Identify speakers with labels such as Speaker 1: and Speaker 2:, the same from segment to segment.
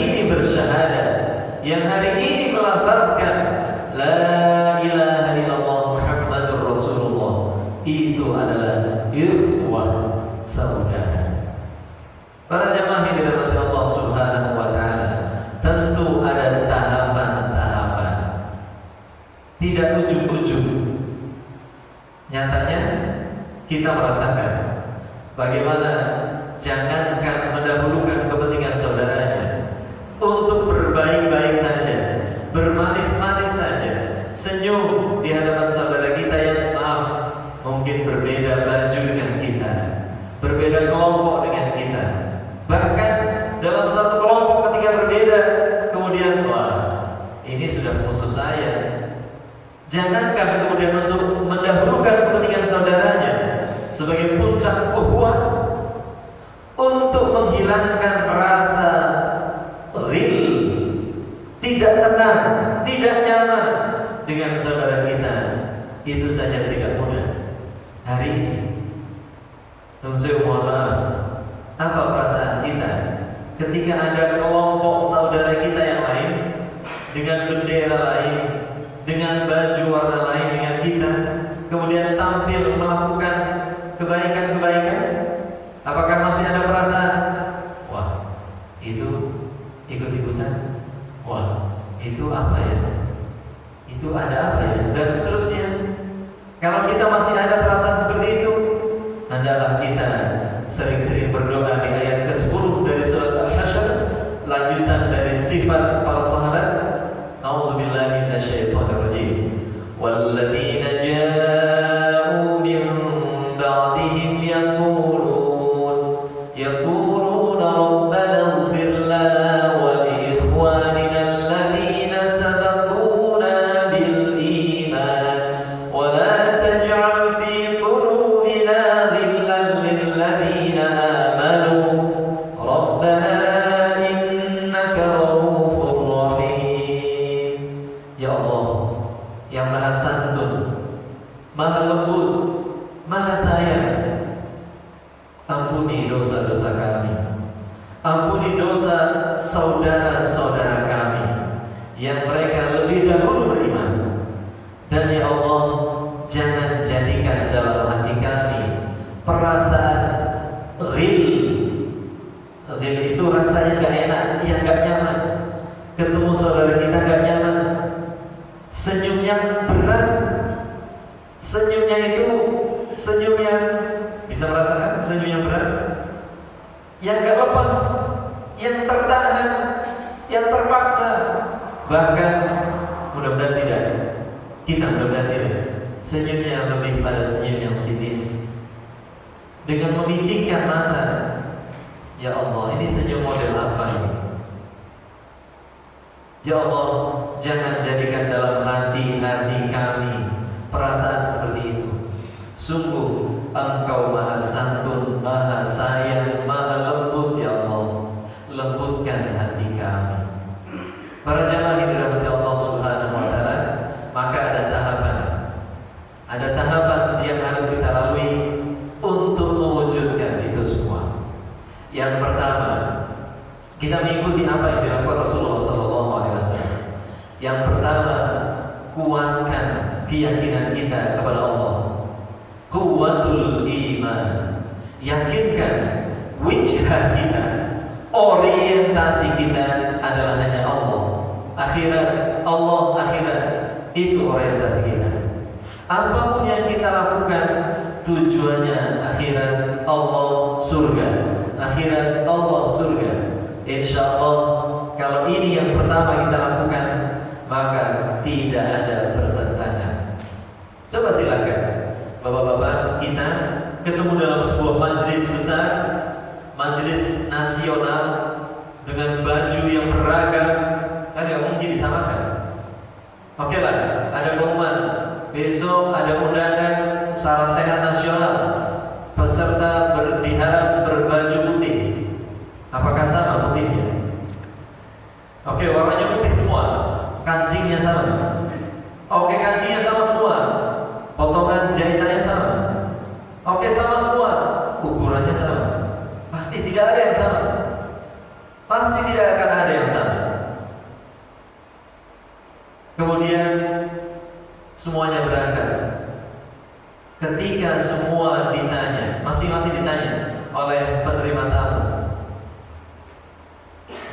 Speaker 1: ini bersyahadat, yang hari ini melafazkan la ilaha illallah Muhammadur Rasulullah, itu adalah ikhwah saudara. Para jamaah yang dirahmati Allah Subhanahu wa taala, tentu ada tahapan-tahapan. Tidak ujug-ujug. Nyatanya kita merasakan bagaimana jangankan mendahulukan kepentingan saudaranya untuk berbaik-baik saja, bermanis-manis saja, senyum di hadapan saudara kita yang maaf mungkin berbeda baju dengan kita, berbeda kelompok dengan kita. Bahkan dalam satu kelompok ketika berbeda, kemudian wah, ini sudah musuh saya. Jangankan kemudian untuk mendahulukan kepentingan saudaranya sebagai puncak ukhuwah, untuk menghilangkan rasa ghil, tidak tenang, tidak nyaman dengan saudara kita, itu saja tidak mudah. Hari ini, mohon maaf, apa perasaan kita ketika ada kelompok saudara kita yang lain dengan bendera lain, dengan baju warna lain dengan kita, kemudian tampil melakukan kebaikan-kebaikan? Apakah masih ada perasaan, wah, itu ikut-ikutan, wah, itu apa ya, itu ada apa ya, dan seterusnya. Kalau kita masih ada perasaan seperti itu, hendaklah kita sering-sering berdoa di ayat ke-10 dari surat Al-Hasyr, lanjutan dari sifat para sahabat. A'udzubillahi minasyaitonir rajim. Walladzina ja'u min ba'dihim yaquluna rabbana ighfir lana wa li ikhwanina alladhina sabaquna bil iman wa la taj'al fi qulubina ghillan lil ladzina amanu rabbana innaka ra'ufur rahim. Ya Allah, yang maha santun, maha lembut, maha sayang, ampuni dosa-dosa kami, ampuni dosa saudara-saudara kami yang mereka lebih dahulu beriman. Dan ya Allah, jangan jadikan dalam hati kami perasaan ghil. Ghil itu rasanya gak enak, yang gak nyaman. Ketemu saudara kita gak nyaman, senyumnya berat, senyumnya itu senyum yang bisa merasakan, senyum yang berat, yang gak lepas, yang tertahan, yang terpaksa. Bahkan mudah-mudahan tidak, kita mudah-mudahan tidak, senyumnya lebih pada senyum yang sinis, dengan memicingkan mata. Ya Allah, ini senyum model apa ini? Ya Allah, jangan jadikan dalam hati-hati kami perasaan seperti itu. Sungguh Engkau maha santun, maha sayang, maha lembut. Ya Allah, lembutkan hati kami. Para jamaah yang dirahmati Allah Subhanahu wa taala, maka ada tahapan. Ada tahapan yang harus kita lalui untuk mewujudkan itu semua. Yang pertama, kita mengikuti apa yang dilakukan Rasulullah SAW. Yang pertama, kuatkan keyakinan kita kepada Allah. Quwwatul iman. Yakinkan wijhah kita, orientasi kita adalah hanya Allah. Akhirat, Allah akhirat, itu orientasi kita. Apapun yang kita lakukan, tujuannya akhirat, Allah surga. Akhirat, Allah surga. Insya Allah, kalau ini yang pertama kita lakukan, maka tidak ada pertentangan. Coba silakan bapak-bapak kita ketemu dalam sebuah majelis besar, majelis nasional dengan baju yang beragam, kan nggak mungkin disamakan. Oke lah, ada pengumuman besok, ada undangan salah sehat nasional, peserta diharap berbaju putih. Apakah sama putihnya? Oke, warnanya putih semua, kancingnya sama. Oke, kancingnya sama semua, potongan jahitannya sama. Oke, sama semua, ukurannya sama. Pasti tidak ada yang sama. Pasti tidak akan ada yang sama. Kemudian semuanya berangkat. Ketika semua ditanya, masing-masing ditanya oleh penerima tamu,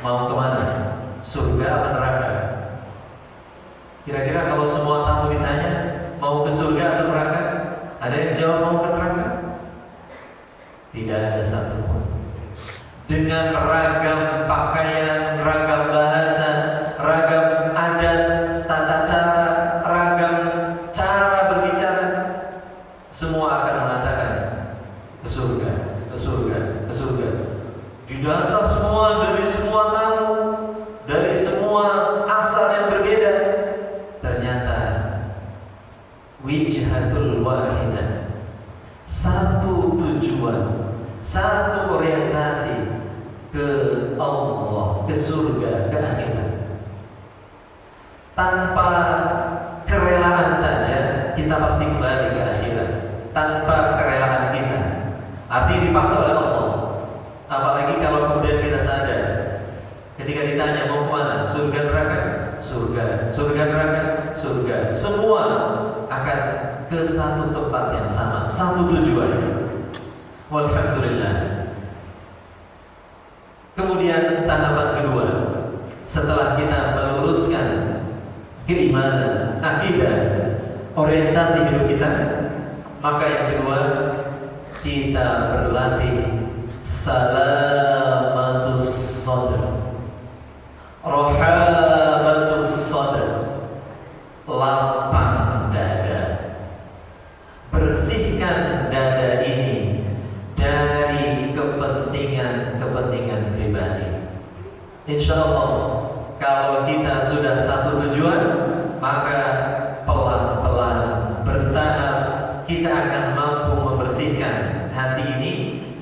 Speaker 1: mau kemana? Surga atau neraka? Kira-kira kalau semua tamu ditanya, mau ke surga atau neraka? Ada yang jawab mau ke neraka? Tidak ada satupun. Dengan ragam pakaian, ragam bahasa, ragam adat, tata cara, ragam cara berbicara, semua akan mengatakan ke surga, ke surga, ke surga. Didata semua dari semua tamu, dari semua asal yang berbeda. Ternyata wijhatul wahidah, satu tujuan, satu orientasi, ke Allah, ke surga, ke akhirat. Tanpa kerelaan saja kita pasti kembali ke akhirat. Tanpa kerelaan kita, artinya dipaksa oleh Allah. Apalagi kalau kemudian kita sadar, ketika ditanya mau kemana, surga neraka, surga, surga neraka, surga, semua akan ke satu tempat yang sama, satu tujuan. Walhamdulillah. Kemudian tahapan kedua, setelah kita meluruskan keimanan, akidah, orientasi hidup kita, maka yang kedua kita berlatih salamatus sadr, rahabatus sadr, lapang dada. Bersihkan dada ini dari kepentingan pribadi. Insya Allah, kalau kita sudah satu tujuan, maka pelan-pelan, bertahap, kita akan mampu membersihkan hati ini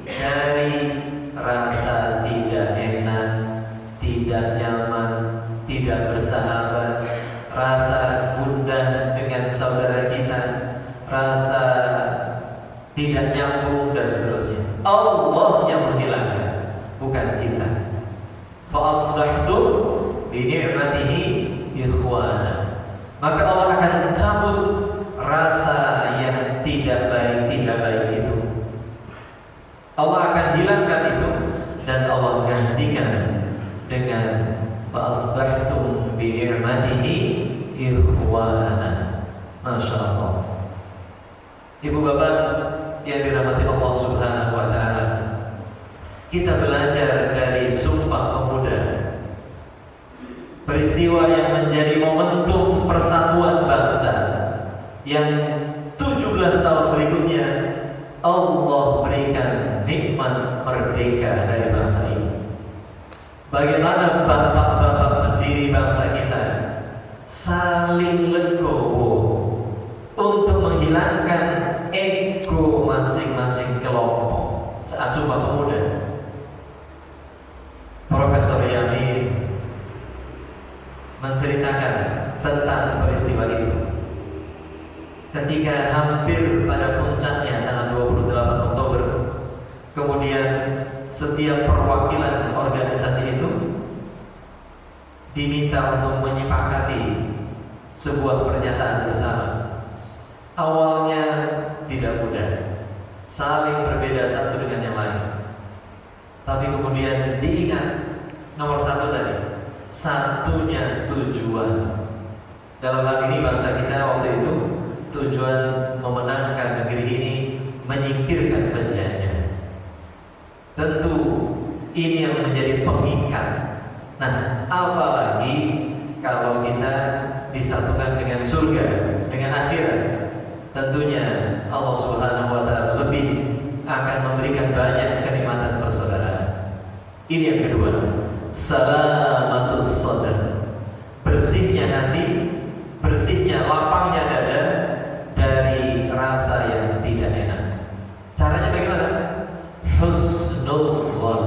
Speaker 1: dari rasa tidak enak, tidak nyaman, tidak bersahabat, rasa gundah dengan saudara kita, rasa tidak nyambung dan seterusnya. Allah yang menghilangkan, bukan kita. Fa asbahtum bi ni'matihi ikhwana. Maka Allah akan mencabut rasa yang tidak baik itu. Allah akan hilangkan itu dan Allah gantikan dengan fa asbahtum bi ni'matihi ikhwana. Masya Allah. Ibu bapak yang dirahmati Allah Subhanahu wa ta'ala, kita belajar dari Sumpah Pemuda, peristiwa yang menjadi momentum persatuan bangsa, yang 17 tahun berikutnya Allah berikan nikmat merdeka dari bangsa ini. Bagaimana bapak-bapak pendiri bangsa kita saling legowo untuk menghilangkan ego masing-masing kelompok saat Sumpah Pemuda. Profesor Yamin menceritakan tentang peristiwa itu. Ketika hampir pada puncaknya tanggal 28 Oktober, kemudian setiap perwakilan organisasi itu diminta untuk menyepakati sebuah pernyataan bersama. Awalnya tidak mudah, saling berbeda satu dengan yang lain. Tapi kemudian diingat nomor satu tadi, satunya tujuan. Dalam hal ini bangsa kita waktu itu tujuan memenangkan negeri ini, menyingkirkan penjajah. Tentu ini yang menjadi pengikat. Nah, apalagi kalau kita disatukan dengan surga, dengan akhirat. Tentunya Allah Subhanahu wa ta'ala lebih akan memberikan banyak kenikmatan persaudaraan. Ini yang kedua, salamatus sadr, bersihnya hati, bersihnya, lapangnya dada dari rasa yang tidak enak. Caranya bagaimana? Husnul dzan,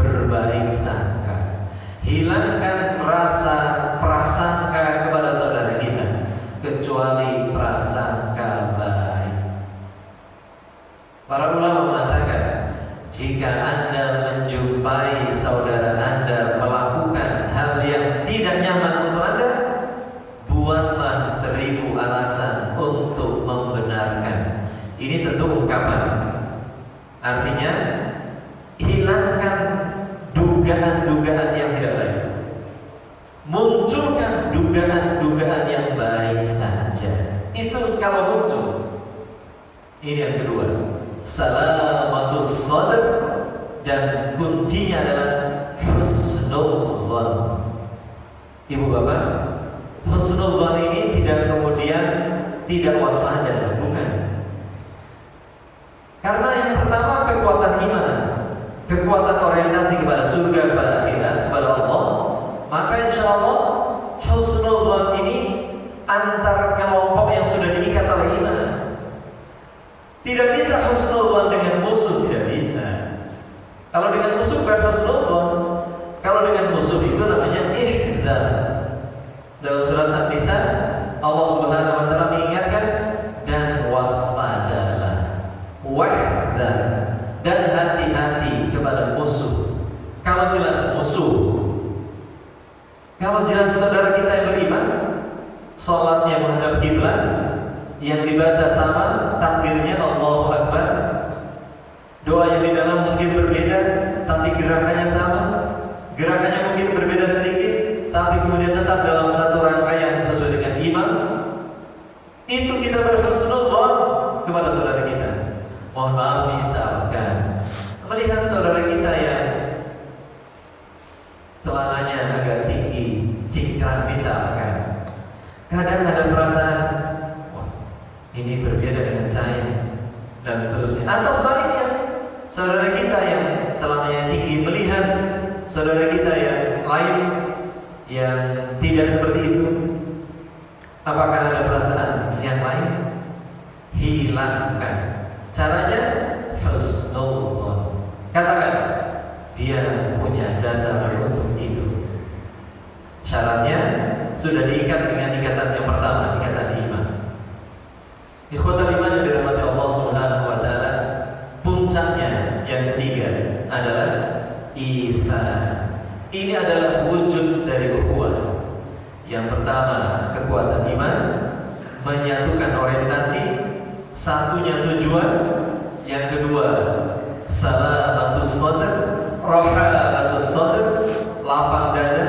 Speaker 1: berbaik sangka, hilangkan rasa prasangka kepada saudara kita, kecuali prasangka baik. Para ulama mengatakan, jika Anda menjumpai saudara Anda dzan. Ibu bapak, husnul dzan ini tidak kemudian tidak waspada, bukan. Karena yang pertama kekuatan iman, kekuatan orientasi kepada surga, kepada akhirat, kepada Allah. Maka insya Allah husnul dzan ini antar kelompok yang sudah diikat oleh iman. Tidak bisa husnul dzan dengan musuh, tidak bisa. Kalau dengan musuh bukan husnul dzan. Kalau dengan musuh itu namanya ihdzar. Dalam surat An-Nisa Allah Subhanahu wa taala mengingatkan dan waspadalah, wahdzar, dan hati-hati kepada musuh. Kalau jelas musuh, kalau jelas saudara kita yang beriman, sholatnya menghadap kiblat, yang dibaca sama, takbirnya Allahu Akbar, doa yang di dalam mungkin berbeda, tapi gerakannya sama, gerakannya mungkin berbeda sedikit, tapi kemudian tetap dalam satu rangkaian sesuai dengan imam. Itu kita berhusnul dzan kepada saudara kita. Mohon maaf, misalkan melihat saudara kita yang celananya agak tinggi, cingkrang misalkan, kadang ada perasaan, wah, ini berbeda dengan saya, dan seterusnya. Atau sebaliknya, saudara kita yang celananya tinggi melihat saudara kita yang lain yang tidak seperti itu, apakah ada perasaan yang lain? Hilangkan. Caranya husnul dzan. Katakan dia punya dasar untuk itu. Syaratnya sudah diikat dengan ikatan yang pertama, ikatan iman. Ikhwatul iman yang dirahmati Allah Subhanahu wa taala, puncaknya yang ketiga adalah ihsan. Ini adalah wujud dari ukhuwah. Yang pertama, kekuatan iman, menyatukan orientasi, satunya tujuan. Yang kedua, salamatus sadr, rahabatus sadr, lapang dada.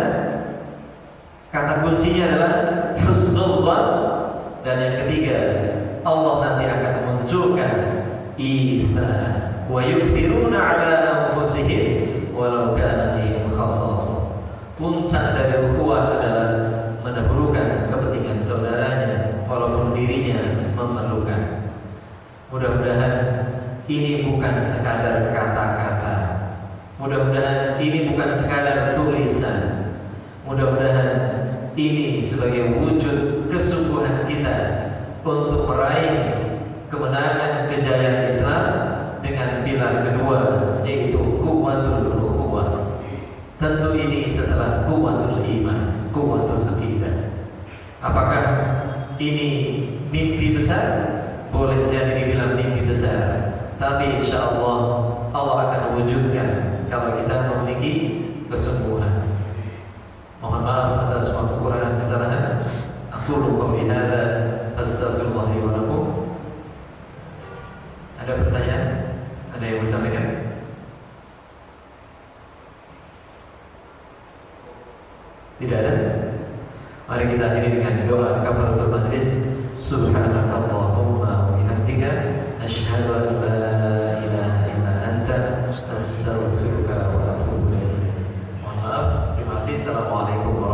Speaker 1: Kata kuncinya adalah husnul dzan. Dan yang ketiga, Allah nanti akan munculkan ihsan. Wa yu'thiruna 'ala anfusihim walau kana bihim khassasah. Puncak dari ukhuwah adalah mendahulukan kepentingan saudaranya walaupun dirinya memerlukan. Mudah-mudahan ini bukan sekadar kata-kata. Mudah-mudahan ini bukan sekadar tulisan. Mudah-mudahan ini sebagai wujud kesungguhan kita untuk meraih kemenangan kejayaan Islam dengan pilar kedua, yaitu quwwatul ukhuwah. Tentu ini setelah quwwatul iman, quwwatul aqidah. Apakah ini mimpi besar? Boleh jadi dibilang mimpi besar, tapi insya Allah Allah akan mewujudkan kalau kita memiliki kesungguhan. Mohon maaf atas semua kekurangan kesalahan. Aqulu qawli hadza astaghfirullah li wa lakum. Ada pertanyaan? Ada yang mau disampaikan? Tidak ada? Mari kita akhiri dengan doa kafaratul majlis. Subhanakallahumma wa bihamdika asyhadu an la ilaha illa anta astaghfiruka wa atubu ilaik. Mohon maaf. Terima kasih. Assalamualaikum